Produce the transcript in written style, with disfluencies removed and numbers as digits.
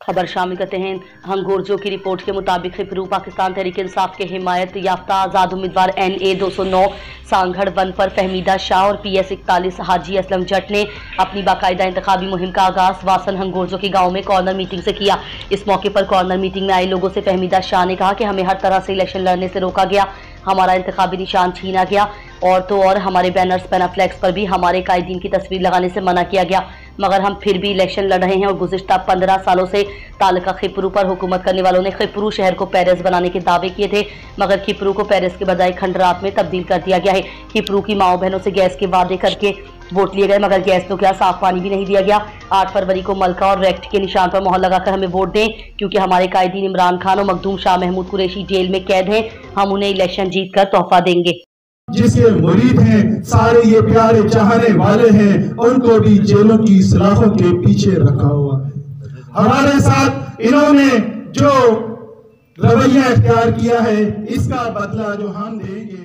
खबर शामिल करते हैं हंगोरजो की रिपोर्ट के मुताबिक खिपरू पाकिस्तान तहरीक इंसाफ के हिमायत याफ्ता आज़ाद उम्मीदवार NA 209 सांगड़ 1 पर फहमीदा शाह और PS 41 हाजी असलम जट ने अपनी बाकायदा इंतखाबी मुहिम का आगाज वासन हंगोरजो के गांव में कॉर्नर मीटिंग से किया। इस मौके पर कॉर्नर मीटिंग में आए लोगों से फहमीदा शाह ने कहा कि हमें हर तरह से इलेक्शन लड़ने से रोका गया, हमारा इंतखाबी निशान छीना गया और तो और हमारे बैनर्स पैनाफ्लेक्स पर भी हमारे कायदीन की तस्वीर लगाने से मना किया गया, मगर हम फिर भी इलेक्शन लड़ रहे हैं। और गुज़िश्ता 15 सालों से तालुका खिपरू पर हुकूमत करने वालों ने खिपरू शहर को पेरिस बनाने के दावे किए थे, मगर खिपरू को पेरिस के बजाय खंडरात में तब्दील कर दिया गया है। खिपरू की माओ बहनों से गैस के वादे करके वोट लिए गए, मगर गैस तो क्या साफ पानी भी नहीं दिया गया। 8 फरवरी को मलका और रेक्ट के निशान पर मोहर लगाकर हमें वोट दें, क्योंकि हमारे कायदीन इमरान खान और मखदूम शाह महमूद कुरैशी जेल में कैद हैं। हम उन्हें इलेक्शन जीत कर तोहफा देंगे। जिसके मुरीद हैं सारे ये प्यारे चाहने वाले हैं, उनको भी जेलों की सलाखों के पीछे रखा हुआ है। हमारे साथ इन्होंने जो रवैया इख्तियार किया है, इसका बदला जो हम देंगे